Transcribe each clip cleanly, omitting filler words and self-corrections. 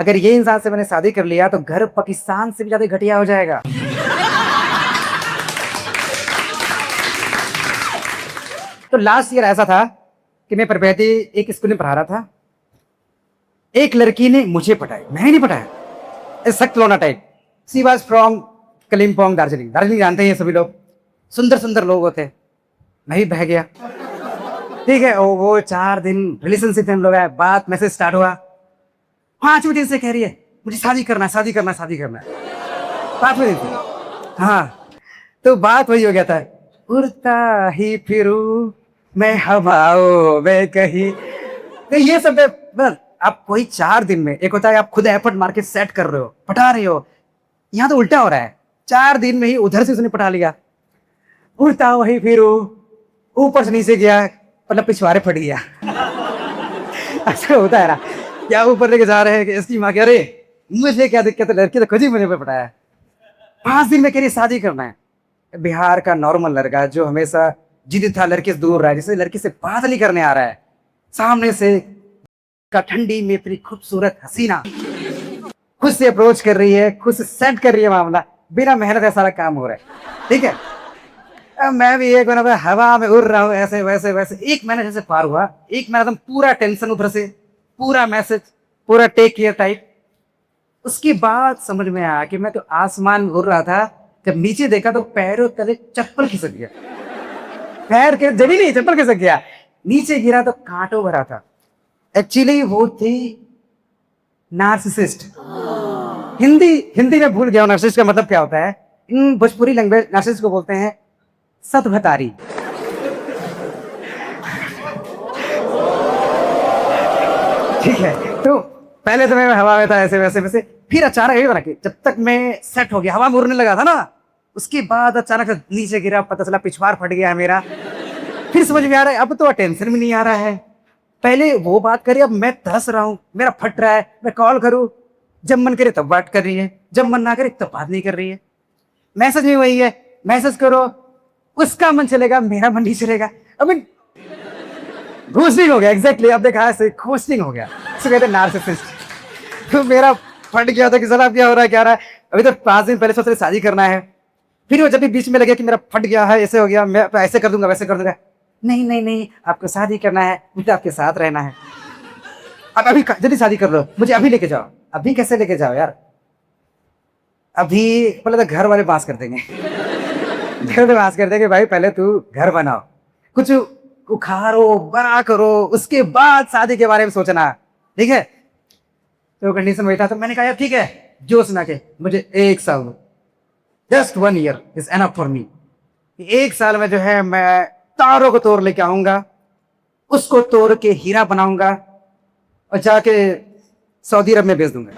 अगर ये इंसान से मैंने शादी कर लिया तो घर पाकिस्तान से भी ज्यादा घटिया हो जाएगा। तो लास्ट ईयर ऐसा था कि मैं प्रभैती एक स्कूल में पढ़ा रहा था। एक लड़की ने मुझे पटाया, मैंने नहीं पटाया, सख्त लोना type. She was from Kalimpong, Darjeeling. Darjeeling जानते हैं सभी लोग, सुंदर सुंदर लोग होते हैं। मैं भी बह गया। ठीक है, वो 4 दिन रिलेशनशिप में हम लोग आए, बात मैसेज स्टार्ट हुआ। 5वें दिन से कह रही है मुझे शादी करना है, शादी करना है, शादी करना है। 5वें दिन से। हाँ, तो बात वही हो गया था, उड़ता ही फिरूं मैं हवाओं में कहीं। तो ये सब बस आप कोई 4 दिन में, एक होता है आप खुद एफर्ट मार के सेट कर रहे हो, पटा रहे हो। यहाँ तो उल्टा हो रहा है, 4 दिन में ही उधर से उसने पटा लिया। उड़ता वही फिरूं, ऊपर से नीचे गया, मतलब पिछवाड़े फट गया। ऐसा होता है ना, क्या ऊपर लेके जा रहे हैं कि इसकी माँ कह रही मुझे क्या दिक्कत है, लड़की तो खुद ही मुझे पे पटाया। 5 दिन में कह रही शादी करना है। बिहार का नॉर्मल लड़का जो हमेशा जिद था लड़के से दूर रहा है, जिसे लड़की से बात नहीं करने आ रहा है, सामने से का ठंडी में इतनी खूबसूरत हसीना खुद से अप्रोच कर रही है, खुद से सेट कर रही है मामला, बिना मेहनत है सारा काम हो रहा है। ठीक है, अब मैं भी एक महीना हवा में उड़ रहा हूँ, ऐसे वैसे वैसे। 1 महीना जैसे पार हुआ, 1 महीना एकदम पूरा टेंशन, उधर से पूरा मैसेज, पूरा टेक केयर टाइप। उसके बाद समझ में आया कि मैं तो आसमान उड़ रहा था, जब नीचे देखा तो पैरों तले चप्पल खिसक गया। पैर के जमी नहीं, चप्पल खिसक गया। नीचे गिरा तो कांटों भरा था। एक्चुअली वो थी नार्सिसिस्ट। हिंदी में भूल गया नार्सिसिस्ट का मतलब क्या होता है। इन भोजपुरी लैंग्वेज नार्सिसिस्ट को बोलते हैं सतभतारी। ठीक है, तो पहले तो मैं हवा में था ऐसे वैसे वैसे, फिर अचानक ये बना कि जब तक मैं सेट हो गया, हवा में उड़ने लगा था ना, उसके बाद अचानक से नीचे गिरा, पता चला पिछवाड़ फट गया मेरा। फिर समझ में आ रहा है अब तो टेंशन भी नहीं आ रहा है। पहले वो बात करी, अब मैं तरस रहा हूँ, मेरा फट रहा है। मैं कॉल करूँ, जब मन करे तब बात कर रही है, जब मन ना करे तब बात नहीं कर रही है। मैसेज भी वही है, मैसेज करो, उसका मन चलेगा, मेरा मन नहीं चलेगा। अब घोस्टिंग हो गया। एग्जैक्टली, अब देखा है, घोस्टिंग हो गया। इसको कहते हैं नार्सिसिस्ट। तो मेरा फट गया था कि साला क्या हो रहा है, क्या हो रहा है। अभी तो 5 दिन पहले सोच रहे शादी करना है, फिर वो जब भी बीच में लगे कि मेरा फट गया है, ऐसे हो गया, मैं ऐसे कर दूंगा, वैसे कर दूंगा। नहीं नहीं नहीं, आपको शादी करना है, मुझे आपके साथ रहना है। अब अभी जल्दी शादी कर लो, मुझे अभी लेके जाओ। अभी कैसे लेके जाओ यार, अभी पहले तो घर वाले पास कर देंगे। घर वाले पास कर देंगे, भाई पहले तू घर बनाओ, कुछ उखाड़ो, बड़ा करो, उसके बाद शादी के बारे में सोचना। ठीक है, तो कंडीशन वही था। तो मैंने कहा यार ठीक है, जो सुना के मुझे 1 साल, just 1 year is enough for me. 1 साल में जो है मैं तारों को तोड़ लेके आऊंगा, उसको तोड़ के हीरा बनाऊंगा और जाके सऊदी अरब में बेच दूंगा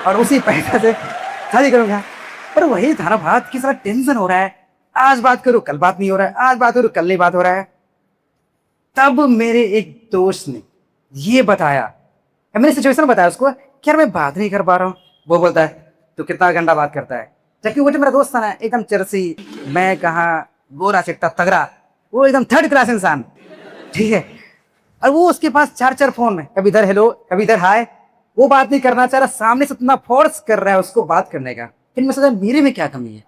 और उसी पैसे से शादी करूंगा। पर वही था ना बात कि सारा टेंशन हो रहा है, आज बात करूं कल बात नहीं हो रहा है, आज बात करूं कल नहीं बात हो रहा है। तब मेरे एक दोस्त ने ये बताया, मैंने सिचुएशन बताया उसको कि यार मैं बात नहीं कर पा रहा हूँ। वो बोलता है तू कितना गंदा बात करता है, जबकि वो जो मेरा दोस्त था ना एकदम चरसी, मैं कहाँ गोरा चिट्टा तगड़ा, वो एकदम 3rd क्लास इंसान। ठीक है, और वो उसके पास 4 फोन है, कभी इधर हेलो कभी इधर हाय। वो बात नहीं करना चाह रहा, सामने से इतना फोर्स कर रहा है उसको बात करने का। फिर मैं सोचा मेरे में क्या कमी है।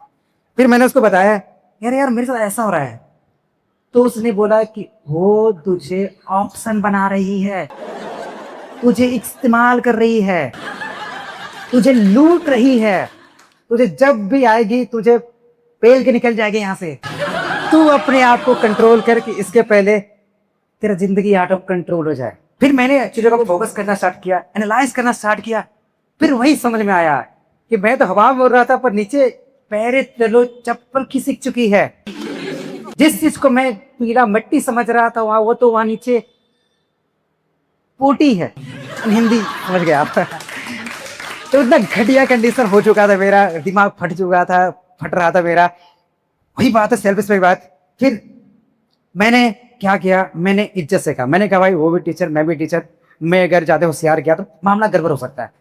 फिर मैंने उसको बताया यार यार मेरे साथ ऐसा हो रहा है। तो उसने बोला कि वो तुझे ऑप्शन बना रही है, तुझे इस्तेमाल कर रही है, तुझे लूट रही है, तुझे जब भी आएगी तुझे पेल के निकल जाएगी यहाँ से। तू अपने आप को कंट्रोल कर कि इसके पहले तेरा जिंदगी आउट ऑफ कंट्रोल हो जाए। फिर मैंने चीजों को फोकस करना स्टार्ट किया, एनालाइज करना स्टार्ट किया। फिर वही समझ में आया कि मैं तो हवा में उड़ रहा था पर नीचे पैरे तलो चप्पल खिसक चुकी है। जिस चीज को मैं पीला मिट्टी समझ रहा था वहां, वो तो वहां नीचे पोटी है। हिंदी समझ गया आप। तो इतना घटिया कंडीशन हो चुका था, मेरा दिमाग फट चुका था, फट रहा था मेरा। वही बात है सेल्फ रिस्पेक्ट बात। फिर मैंने क्या किया, मैंने इज्जत से कहा, मैंने कहा भाई वो भी टीचर मैं भी टीचर, मैं अगर ज्यादा होशियार किया तो मामला गड़बड़ हो सकता है।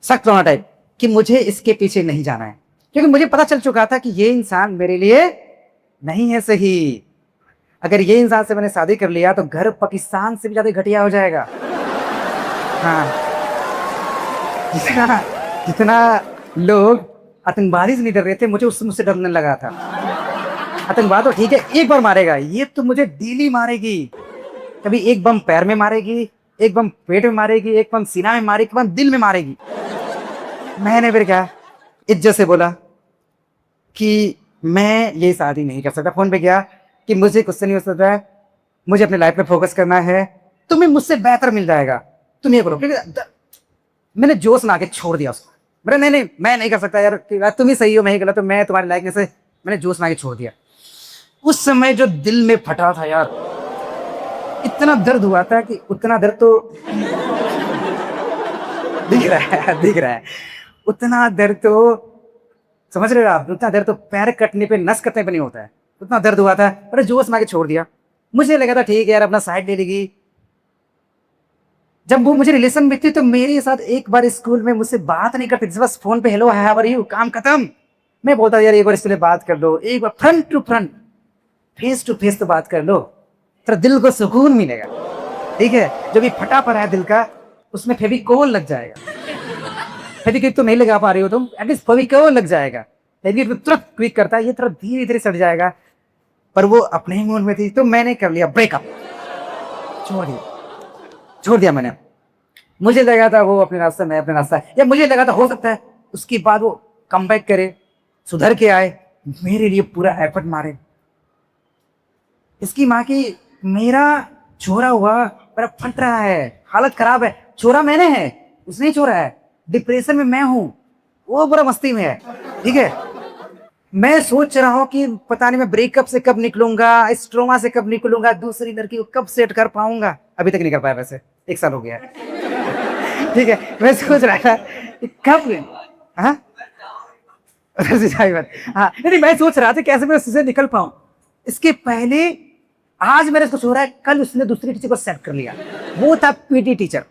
सख्त होना टाइप कि मुझे इसके पीछे नहीं जाना है, क्योंकि मुझे पता चल चुका था कि ये इंसान मेरे लिए नहीं है सही। अगर ये इंसान से मैंने शादी कर लिया तो घर पाकिस्तान से भी ज्यादा घटिया हो जाएगा। हाँ, जितना जितना लोग आतंकवादी से नहीं डर रहे थे, मुझे उससे मुझसे डरने लगा था। आतंकवाद तो ठीक है, एक बार मारेगा, ये तो मुझे डेली मारेगी। कभी एक बम पैर में मारेगी, एक बम पेट में मारेगी, एक बम सीना में मारेगी, एक बम दिल में मारेगी। मैंने फिर क्या इज्जत से बोला कि मैं ये शादी नहीं कर सकता। फोन पे गया कि मुझे कुछ से नहीं हो सकता है, मुझे अपने लाइफ में फोकस करना है, तुम्हें मुझसे बेहतर मिल जाएगा, तुम ये करो। मैंने जोश ना के छोड़ दिया उसको। मेरा नहीं नहीं मैं नहीं कर सकता यार, तुम ही सही हो मैं ही गलत हूं, मैं तुम्हारे लायक नहीं से। मैंने जोश ना के छोड़ दिया। उस समय जो दिल में फटा था यार, इतना दर्द हुआ था कि उतना दर्द तो दिख रहा है उतना दर्द तो समझ रहे हो आप, उतना दर्द तो पैर कटने पे नस कटने पे नहीं होता है, उतना दर्द हुआ था। पर जोश में छोड़ दिया। मुझे लगा था ठीक है यार अपना साइड ले लेगी। जब वो मुझे रिलेशन में थी तो मेरे साथ एक बार स्कूल में मुझसे बात नहीं करती, बस फोन पे हेलो हाउ आर यू, काम खत्म। मैं बोलता यार एक बार इससे बात कर लो, एक बार front to front face to face तो बात कर लो, तेरा दिल को सुकून मिलेगा। ठीक है, जो भी फटा पड़ा है दिल का उसमें फेविकोल लग जाएगा। फेविक्विक तो नहीं लगा पा रही हो तुम, एटलीस्ट फेविकोल लग जाएगा। फेविक्विक तुरंत क्विक करता है, ये थोड़ा धीरे धीरे सड़ जाएगा। पर वो अपने ही मूड में थी तो मैंने कर लिया ब्रेकअप, छोड़ दिया मैंने। मुझे लगा था वो अपने रास्ते, मैं अपने रास्ता, या मुझे लगा था हो सकता है उसके बाद वो कम बैक करे, सुधर के आए, मेरे लिए पूरा एफर्ट मारे। इसकी माँ की मेरा छोरा हुआ, मेरा फट रहा है, हालत खराब है। छोरा मैंने है, उसने ही छोरा है। डिप्रेशन में मैं हूं, वो पूरा मस्ती में है। ठीक है, मैं सोच रहा हूँ कि पता नहीं मैं ब्रेकअप से कब निकलूंगा, इस ट्रॉमा से कब निकलूंगा, दूसरी लड़की को कब सेट कर पाऊंगा। अभी तक नहीं कर पाया, वैसे 1 साल हो गया है। ठीक है, मैं सोच रहा था कब, हाँ नहीं मैं सोच रहा था कैसे मैं उससे निकल पाऊं। इसके पहले आज मेरे को हो रहा है, कल उसने दूसरी टीचर को सेट कर लिया। वो था पीटी टीचर,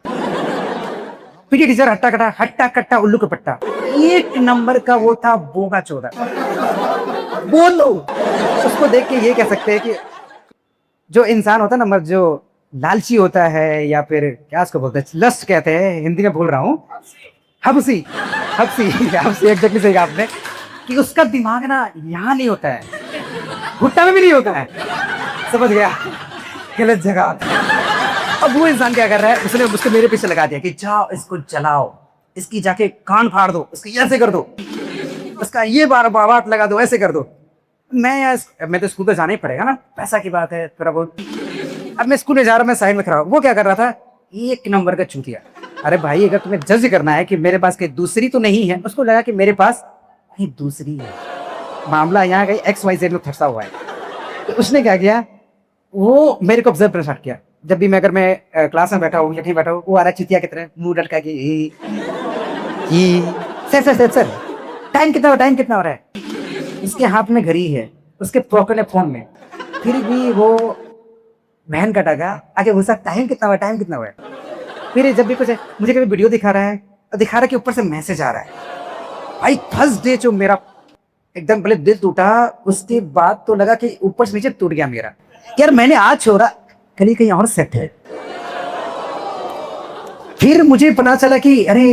हट्टा कट्टा उल्लू का पट्टा, 1 नंबर का वो था, बोगा चोदा। बोलो उसको देख के ये कह सकते हैं कि जो इंसान होता है ना, जो लालची होता है, या फिर क्या उसको बोलते हैं, लस्ट कहते हैं, हिंदी में बोल रहा हूँ, हबसी एग्जैक्टली सही कहा आपने, कि उसका दिमाग ना यहाँ नहीं होता है, घुट्टा में भी नहीं होता है। समझ गया, गलत जगह। अब वो इंसान क्या कर रहा है, उसने उसको मेरे पीछे लगा दिया कि जाओ इसको जलाओ, इसकी जाके कान फाड़ दो, इसकी ऐसे कर दो, उसका ये बात लगा दो, ऐसे कर दो। मैं तो स्कूल तो जाना ही पड़ेगा ना, पैसा की बात है थोड़ा बहुत। अब मैं स्कूल में जा रहा हूँ, मैं साइड में खड़ा हूँ। वो क्या कर रहा था, 1 नंबर का चूतिया। अरे भाई अगर तुम्हें जज करना है कि मेरे पास कहीं दूसरी तो नहीं है, उसको लगा कि मेरे पास कहीं दूसरी है। मामला यहाँ कहीं XYZ में फंसा हुआ है। तो उसने क्या किया, वो मेरे को ऑब्जर्व करना स्टार्ट किया। जब भी मैं क्लास में बैठा हूँ या कहीं बैठा हूँ, वो आ रहा है चितिया की तरह, मुंह लटका के सर टाइम कितना हो रहा है। इसके हाथ में घड़ी है, उसके पॉकेट में फोन में, फिर भी वो बहन का टाका आगे घुसा, टाइम कितना हुआ है। फिर जब भी कुछ मुझे कभी वीडियो दिखा रहा है, कि ऊपर से मैसेज आ रहा है। भाई फर्स्ट डे जो मेरा एकदम पहले दिल टूटा, उसके बाद तो लगा कि ऊपर से नीचे टूट गया मेरा। यार मैंने आज छोड़ा, कहीं और सेट है। फिर मुझे पता चला कि अरे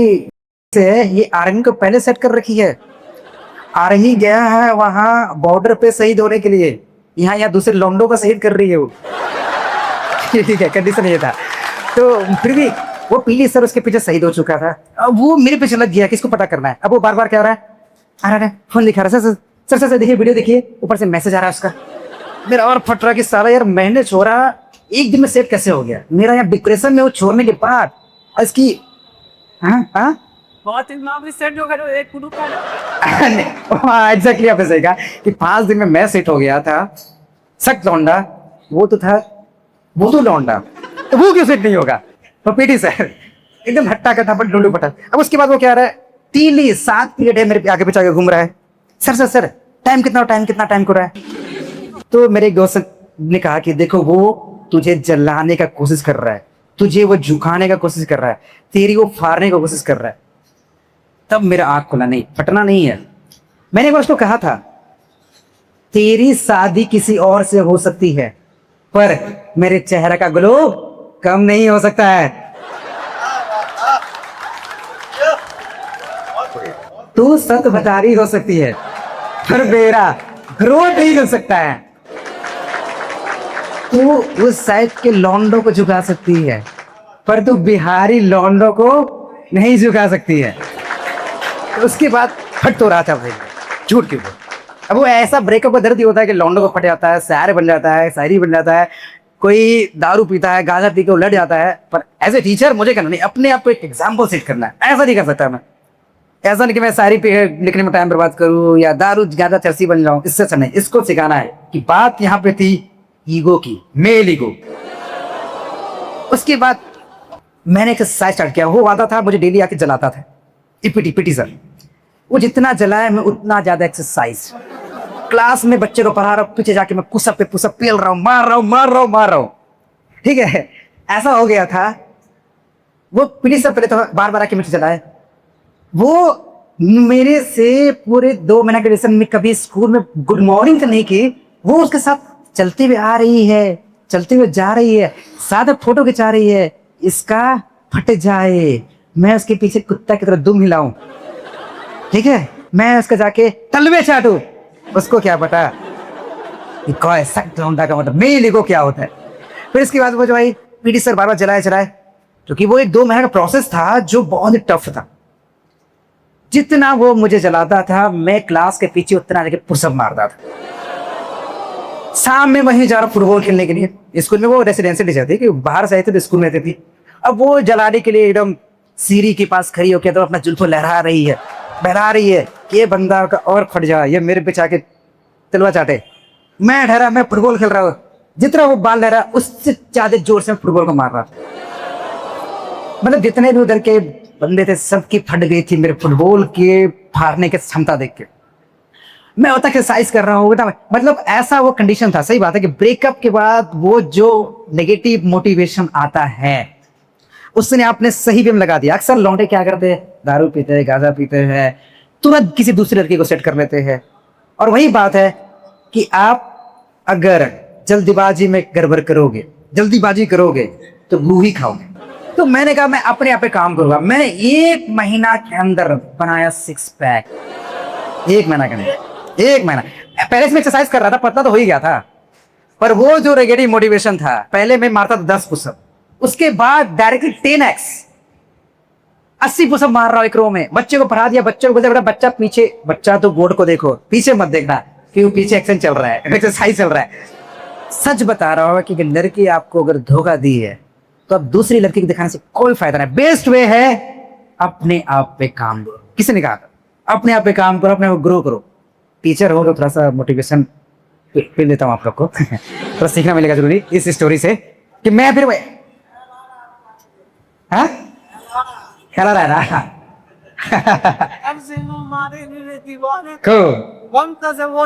ये आर्मी को पहले सेट कर रखी है, आर्मी गया है वहां बॉर्डर पे शहीद होने के लिए, यहाँ दूसरे लौंडों का शहीद कर रही है वो। ठीक है, कंडीशन ये था। तो फिर भी वो पीली सर उसके पीछे शहीद हो चुका था, अब वो मेरे पीछे लग गया, किसको पता करना है। अब वो बार बार क्या हो रहा है, आ रहा है फोन दिखा रहा है, सर देखिए वीडियो देखिए, ऊपर से मैसेज आ रहा है उसका। मेरा और फट रहा कि साला यार मैंने छोड़ा, 1 दिन में सेट कैसे हो गया। मेरा यार डिप्रेशन में वो छोड़ने के बाद इसकी बहुत सेट होगा जो एक एग्जैक्टली आपने सही कहा कि 5 दिन में मैं सेट हो गया था। सख्त लौंडा वो तो था, वो तो लौंडा, तो वो क्यों सेट नहीं होगा। तो पीटी सर एकदम हट्टा का था, डोडू पटा। अब उसके बाद वो क्या रहा है, 7 पीरियड है मेरे आगे पीछे घूम रहा है। सर टाइम कितना को रहा है। तो मेरे एक दोस्त ने कहा कि देखो वो तुझे जलाने का कोशिश कर रहा है, तुझे वो झुकाने का कोशिश कर रहा है, तेरी वो फाड़ने का कोशिश कर रहा है। तब मेरा आंख खुला, नहीं फटना नहीं है। मैंने एक बार उसको कहा था, तेरी शादी किसी और से हो सकती है, पर मेरे चेहरे का ग्लो कम नहीं हो सकता है। तू सत भतारी हो सकती है पर मेरा ग्रोथ नहीं हो सकता है। तू उस साइड के लौंडों को झुका सकती है पर तू बिहारी लौंडों को नहीं झुका सकती है। तो उसके बाद फट तो रहा था भाई, झूठ क्यों बोल। अब वो ऐसा ब्रेकअप का दर्द ही होता है कि लौंडों को फट जाता है, शायर बन जाता है, शायरी बन जाता है, कोई दारू पीता है, गांजा पी के उलट जाता है। पर एज ए टीचर मुझे करना नहीं, अपने आप को एक एग्जाम्पल सेट करना है। ऐसा नहीं कर सकता मैं, ऐसा नहीं कि मैं शायरी पे लिखने में टाइम बर्बाद करूँ या दारू गांजा चरसी बन जाऊँ। इससे अच्छा नहीं, इसको सिखाना है कि बात यहाँ पे थी ईगो की, मेल ईगो। उसके बाद मैंने एक्सरसाइज स्टार्ट किया। वो आता था मुझे डेली आके जलाता था, पीटी सर। वो जितना जलाया मैं उतना ज्यादा एक्सरसाइज। क्लास में बच्चे को पढ़ा रहा हूँ, पीछे जाके मैं पुशअप पे पुशअप पेल रहा हूँ, मार रहा हूँ। ठीक है, ऐसा हो गया था। वो पीटी सर पहले तो बार बार आके मुझे जलाए। वो मेरे से पूरे 2 महीने के लेसन में कभी स्कूल में गुड मॉर्निंग तो नहीं की। वो उसके साथ चलते हुए आ रही है, चलते हुए जा रही है, साथ में फोटो खिंचा रही है। इसका फट जाए, मैं उसके पीछे कुत्ता की तरह दुम हिलाऊं। ठीक है, मैं उसका जाके तलवे चाटू। उसको क्या पता कि कोई सख्त लौंडा का मतलब मेल ईगो क्या होता है। फिर इसके बाद वो जो भाई पीटी सर बार बार चलाए, क्योंकि वो एक 2 महीने का प्रोसेस था जो बहुत ही टफ था। जितना वो मुझे जलाता था मैं क्लास के पीछे उतना जाके पुशअप मारता था। शाम में वहीं जा रहा फुटबॉल खेलने के लिए। स्कूल में वो रेसिडेंशियल टीचर थी कि बाहर से आए थे तो स्कूल में रहती थी। अब वो जलाने के लिए एकदम सीढ़ी के पास खड़ी होकर तो अपना जुल्फो लहरा रही है कि ये बंदा का और फट जाए, ये मेरे पे आके तलवा चाटे। मैं ठहरा, मैं फुटबॉल खेल रहा हूँ। जितना वो बाल लहरा उससे ज्यादा जोर से फुटबॉल को मार रहा था। मतलब जितने भी उधर के बंदे थे सबकी फट गई थी मेरे फुटबॉल के फाड़ने की क्षमता देख के। मैं होता एक्सरसाइज कर रहा हूँ, मतलब ऐसा वो कंडीशन था। सही बात है कि ब्रेकअप के बाद वो जो नेगेटिव मोटिवेशन आता है उसने आपने सही भी लगा दिया। अक्सर लौंडे क्या करते हैं, दारू पीते हैं, गांजा पीते हैं, तुरंत किसी दूसरी लड़की को सेट कर लेते हैं। और वही बात है कि आप अगर जल्दबाजी में गड़बड़ करोगे, जल्दीबाजी करोगे तो मुंह ही खाओगे। तो मैंने कहा मैं अपने आप पे काम करूंगा। मैंने 1 महीना के अंदर बनाया 6 पैक। 1 महीना के अंदर, 1 महीना। पहले से मैं एक्सरसाइज कर रहा था, पतला तो हो ही गया था, पर वो जो नेगेटिव मोटिवेशन था, पहले मैं मारता था 10 पुशअप, उसके बाद डायरेक्टली 10x 80 पुशअप मार रहा हूं 1 रो में। बच्चे को पढ़ा दिया, बच्चे को बोला बच्चा पीछे, बच्चा तो बोर्ड को देखो, पीछे मत देखना कि वो पीछे एक्शन चल रहा है, एक्सरसाइज चल रहा है। सच बता रहा हूं कि लड़की आपको अगर धोखा दी है तो अब दूसरी लड़की को दिखाने से कोई फायदा नहीं। बेस्ट वे है अपने आप पे काम करो। किसी ने कहा था अपने आप पे काम करो, अपने आप ग्रो करो। टीचर हो तो थोड़ा सा मोटिवेशन फिर देता हूँ आप लोग को थोड़ा सीखना मिलेगा जरूरी इस स्टोरी से कि मैं फिर खेला रहा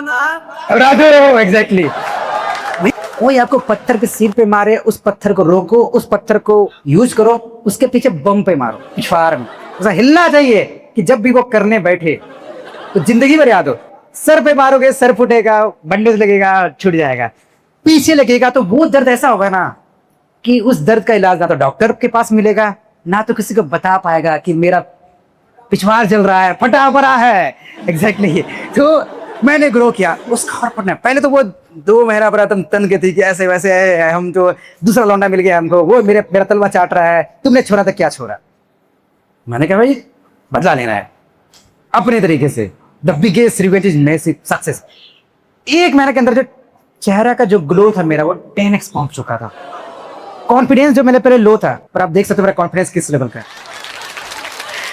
ना एग्जैक्टली। वही आपको पत्थर के सिर पे मारे, उस पत्थर को रोको, उस पत्थर को यूज करो, उसके पीछे बम पे मारो, पिछवाड़ में ऐसा हिलना चाहिए कि जब भी वो करने बैठे तो जिंदगी भर याद हो। सर पे मारोगे सर फूटेगा, बैंडेज लगेगा छूट जाएगा, पीछे लगेगा तो वो दर्द ऐसा होगा ना कि उस दर्द का इलाज ना तो डॉक्टर के पास मिलेगा, ना तो किसी को बता पाएगा कि मेरा पिछवाड़ जल रहा है, फटा पड़ा है। एग्जैक्टली। तो मैंने ग्रो किया उसका और पढ़ना। पहले तो वो 2 महीना पर तुम तन के थी कि ऐसे वैसे है, हम तो दूसरा लौंडा मिल गया हमको, वो मेरा तलवा चाट रहा है, तुमने छोड़ा था क्या छोड़ा। मैंने कहा भाई बदला लेना है अपने तरीके से। The biggest revenge is massive success. 1 महीने के अंदर जो चेहरा का जो ग्लो था मेरा वो 10x पहुंच चुका था। कॉन्फिडेंस जो मेरे पहले लो था, पर आप देख सकते हो मेरा कॉन्फिडेंस किस लेवल का है।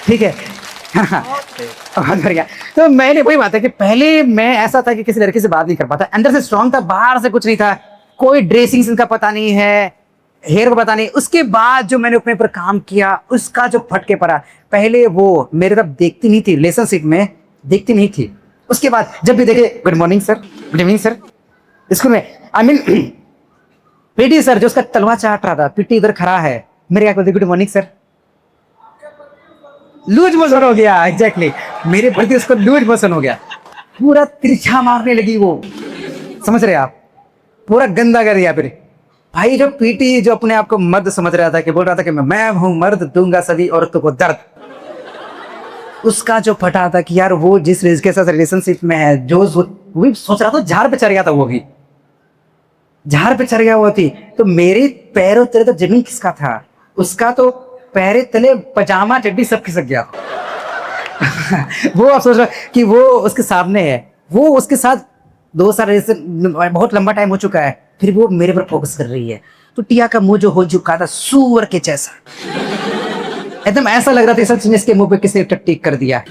ठीक है बहुत बढ़िया। तो मैंने वही बात है कि पहले मैं ऐसा था कि किसी लड़की से बात नहीं कर पाता, अंदर से स्ट्रांग था, बाहर से कुछ नहीं था, कोई ड्रेसिंग सेंस का पता नहीं है, हेयर का पता नहीं। उसके बाद जो मैंने अपने ऊपर काम किया उसका जो फटके पड़ा, पहले वो मेरे तरफ देखती नहीं थी, रिलेशनशिप में देखती नहीं थी। उसके बाद जब भी देखे good morning sir, good evening sir, school में आई मीन पीटी सर जो उसका तलवा चाट रहा था, पीटी इधर खड़ा है, मेरे क्या बोलते good morning sir, loose motion हो गया। एग्जैक्टली मेरे प्रति उसको लूज मोशन हो गया, पूरा तिरछा मारने लगी वो, समझ रहे आप, पूरा गंदा कर दिया। फिर भाई जो पीटी जो अपने आप को मर्द समझ रहा था कि बोल रहा था कि मैं हूं मर्द, दूंगा सभी औरतों को दर्द, उसका जो फटा था कि यार वो जिस के साथ रिलेशनशिप में है, वो भी सोच रहा था झाड़ पे चढ़ गया था, वो भी झाड़ पे चढ़ गया वो थी। तो मेरे पैरों तले तो जमीन किसका था, उसका तो पैरे तले पजामा चड्डी सब खिसक गया। वो अब सोच रहा कि वो उसके सामने है, वो उसके साथ 2 साल रिलेशन, बहुत लंबा टाइम हो चुका है, फिर वो मेरे पर फोकस कर रही है। तो टिया का मुंह जो हो चुका था सूअर के जैसा, एकदम ऐसा लग रहा था सब इसके मुंह पे किसी ने टट्टी कर दिया,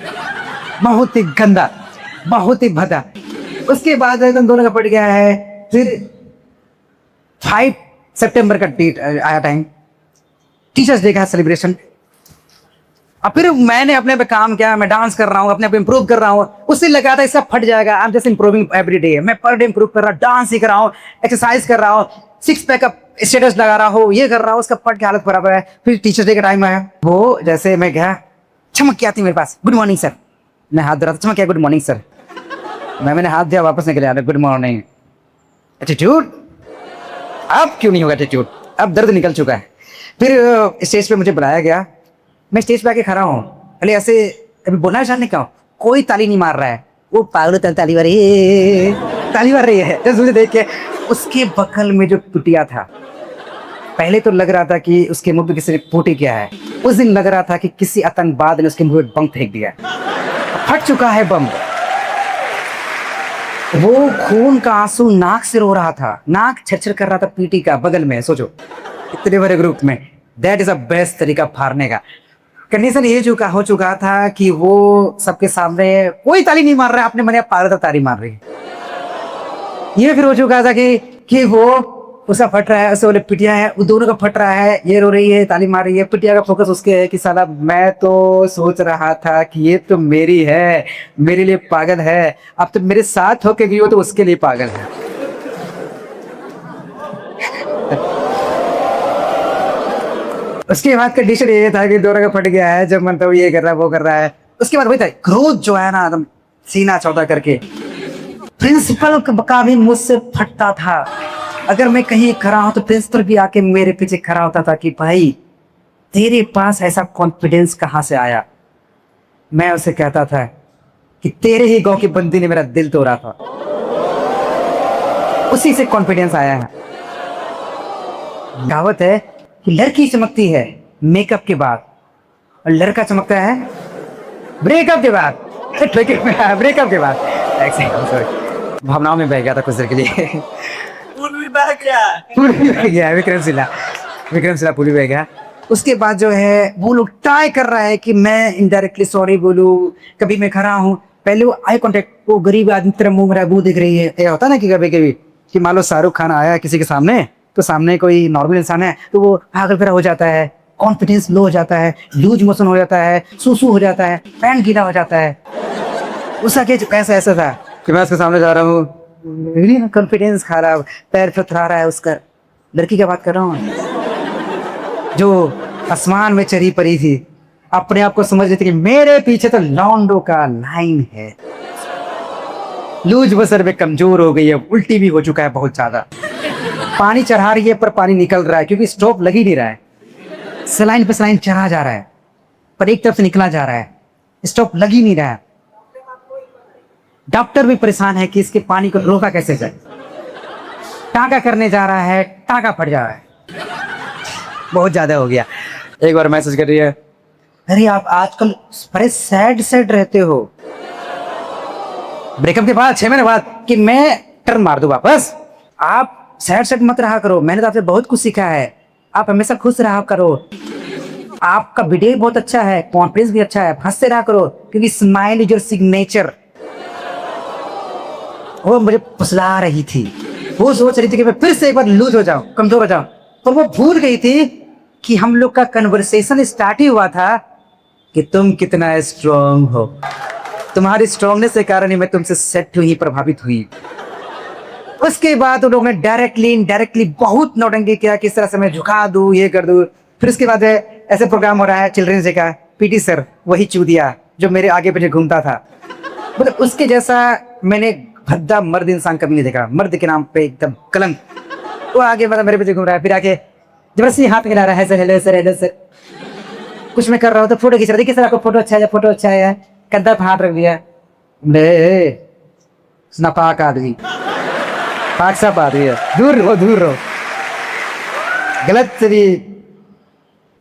बहुत ही गंदा, बहुत ही भद्दा। उसके बाद एकदम दोनों का पड़ गया है। फिर 5 सितंबर का डेट आया, टाइम टीचर्स डे का सेलिब्रेशन। अब फिर मैंने अपने पे काम किया, मैं डांस कर रहा हूँ, अपने पे इंप्रूव कर रहा हूँ। उससे लगा था इसका फट जाएगा। I am just improving every day, मैं पर डे इंप्रूव कर रहा हूँ, डांस सीख रहा हूँ, एक्सरसाइज कर रहा हूँ, 6 पैक का स्टेटस लगा रहा हूँ, ये कर रहा हूँ, उसका फट की हालत खराब है। फिर टीचर्स डे का टाइम आया, वो जैसे मैं गया, चमक के आती मेरे पास, गुड मॉर्निंग सर। मैं हाथ धरा था, चमक गया, गुड मॉर्निंग सर। मैंने हाथ दिया, वापस निकल आया, गुड मॉर्निंग। एटीट्यूड अब क्यों नहीं होगा एटीट्यूड, अब दर्द निकल चुका है। फिर स्टेज पे मुझे बुलाया गया, मैं स्टेज पे आके खड़ा हूँ, पहले ऐसे अभी बोलना जानने का, कोई ताली नहीं मार रहा है, वो पागल ताली मार रही है, ताली मार रही है जैसे मुझे देख के। उसके बगल में जो टुटिया था, पहले तो लग रहा था कि उसके मुंह पे किसी ने फूटी किया है, उस दिन लग रहा था कि किसी आतंकवाद ने उसके मुंह पे बम फेंक दिया, फट चुका है बम। वो खून का आंसू नाक से रो रहा था, नाक छरछर कर रहा था पीटी का बगल में। सोचो इतने बड़े ग्रुप में, दैट इज अ बेस्ट तरीका फाड़ने का। कंडीशन ये हो चुका था कि वो सबके सामने कोई ताली नहीं मार रहा है, अपने मन पागल था ताली मार रही है। ये फिर हो चुका था कि वो उसका फट रहा है, उसे बोले पिटिया है, वो दोनों का फट रहा है, ये रो रही है, ताली मार रही है। पिटिया का फोकस उसके है कि साला मैं तो सोच रहा था कि ये तो मेरी है, मेरे लिए पागल है, अब तो मेरे साथ होके गई हो तो उसके लिए पागल है। उसके बाद कंडीशन ये था कि दोनों का फट गया है, जब मन था वो ये कर रहा है, वो कर रहा है। उसके बाद वही था, क्रोध जो है ना एकदम सीना चौड़ा करके। प्रिंसिपल का भी मुझसे फटता था, अगर मैं कहीं खड़ा हूं तो प्रिंसिपल भी आके मेरे पीछे खड़ा होता था कि भाई तेरे पास ऐसा कॉन्फिडेंस कहां से आया। मैं उसे कहता था कि तेरे ही गांव की बंदी ने मेरा दिल तोड़ा था, उसी से कॉन्फिडेंस आया है। कहावत है कि लड़की चमकती है मेकअप के बाद और लड़का चमकता है ब्रेकअप के बाद। ब्रेकअप के बाद भावनाओं में बह गया था कुछ देर के लिए। पूरी बह गया विक्रमशिला पूरी बह गया। उसके बाद जो है वो लोग ट्राई कर रहा है कि मैं इनडायरेक्टली सॉरी बोलूं। कभी मैं खड़ा हूं, पहले वो आई कांटेक्ट, वो गरीब आदमी तरह मुंह मेरा मुंह दिख रही है। ये होता ना कि कभी कभी कि मान लो शाहरुख खान आया किसी के सामने, तो सामने कोई नॉर्मल इंसान है तो वो पागल फिरा हो जाता है, कॉन्फिडेंस लो हो जाता है, लूज मोशन हो जाता है, सूसू हो जाता है, पैंट गीला हो जाता है। उसका कैसा ऐसा था कि मैं उसके सामने जा रहा हूँ, कॉन्फिडेंस खराब, पैर थरथरा रहा है उसका। लड़की की बात कर रहा हूँ जो आसमान में चढ़ी पड़ी थी, अपने आप को समझ रही थी कि मेरे पीछे तो लौंडों का लाइन है। लूज बसर में कमजोर हो गई है, उल्टी भी हो चुका है बहुत ज्यादा, पानी चढ़ा रही है पर पानी निकल रहा है क्योंकि स्टॉप लग ही नहीं रहा है। सलाइन पे सलाइन चढ़ा जा रहा है पर एक तरफ से निकला जा रहा है, स्टॉप लग ही नहीं रहा है। डॉक्टर भी परेशान है कि इसके पानी को रोका कैसे जाए। टाँका करने जा रहा है, टाँका फट जा रहा है, बहुत ज्यादा हो गया। एक बार मैसेज कर रही है, अरे आप आजकल बड़े सैड रहते हो, ब्रेकअप के बाद 6 महीने बाद, कि मैं टर्न मार दूं वापस। आप सैड मत रहा करो, मैंने तो आपसे बहुत कुछ सीखा है, आप हमेशा खुश रहा करो, आपका वीडियो बहुत अच्छा है, कॉन्फिडेंस भी अच्छा है, हंसते रहा करो क्योंकि स्माइल इज योर सिग्नेचर। वो मुझे फुसला रही थी, वो सोच रही थी कि मैं फिर से एक बार लूज हो जाऊं, कमजोर हो जाऊं, पर वो भूल गई थी कि हम लोग का कन्वर्सेशन स्टार्ट ही हुआ था कि तुम कितना स्ट्रांग हो, तुम्हारी स्ट्रांगनेस के कारण ही मैं तुमसे सेट हुई, प्रभावित हुई। उसके बाद उन लोगों ने डायरेक्टली इनडायरेक्टली बहुत नौटंकी किया, किस तरह से मैं झुका दूं, ये कर दूं। फिर उसके बाद ऐसे प्रोग्राम हो रहा है चिल्ड्रंस डे का, पीटी सर वही चूदिया जो मेरे आगे पीछे घूमता था, मतलब उसके जैसा मैंने भद्दा मर्द इंसान कभी नहीं देखा। मर्द के नाम पे एकदम कलंक। वो आगे मतलब मेरे पीछे घूम रहा है, फिर आके जबरदस्ती हाथ हिला रहा है, sir hello sir hello sir. कुछ मैं कर रहा हूँ तो फोटो खींच रहा थी, किस तरह आपको फोटो अच्छा है, फोटो अच्छा है, कंधा पे हाथ रख दिया। ले नापाक आदमी, पाक साफ आदमी है, दूर रहो दूर रहो। गलत भी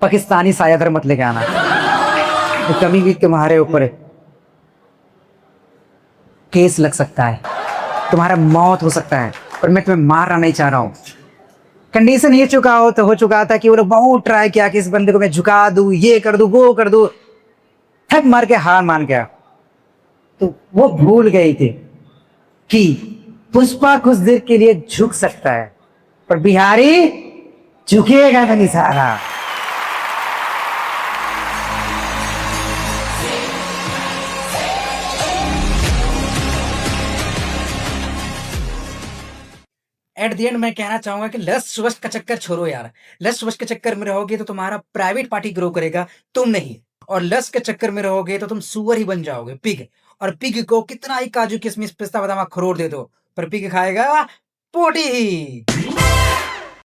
पाकिस्तानी साया मत लेके आना, ये कमी भी तुम्हारे ऊपर है। केस लग सकता है, तुम्हारा मौत हो सकता है, पर मैं तुम्हें मारना नहीं चाह रहा हूँ। कंडीशन ये चुका हो तो हो चुका था कि वो लोग बहुत ट्राई किया कि इस बंदे को मैं झुका दूं, ये कर दूं, वो कर दूं, थक मार के हार मान गया। तो वो भूल गई थी कि पुष्पा कुछ देर के लिए झुक सकता है, पर बिहारी झुकेगा नहीं सारा। एट द एंड मैं कहना चाहूंगा कि लस्ट वस्ट का चक्कर छोड़ो यार। लस्ट वस्ट के चक्कर में रहोगे तो तुम्हारा प्राइवेट पार्टी ग्रो करेगा, तुम नहीं। और लस्ट के चक्कर में रहोगे तो तुम सुअर ही बन जाओगे, पिग। और पिग को कितना ही काजू किशमिश पिस्ता बादाम अखरोट दे दो, पर पिग खाएगा पोटी ही।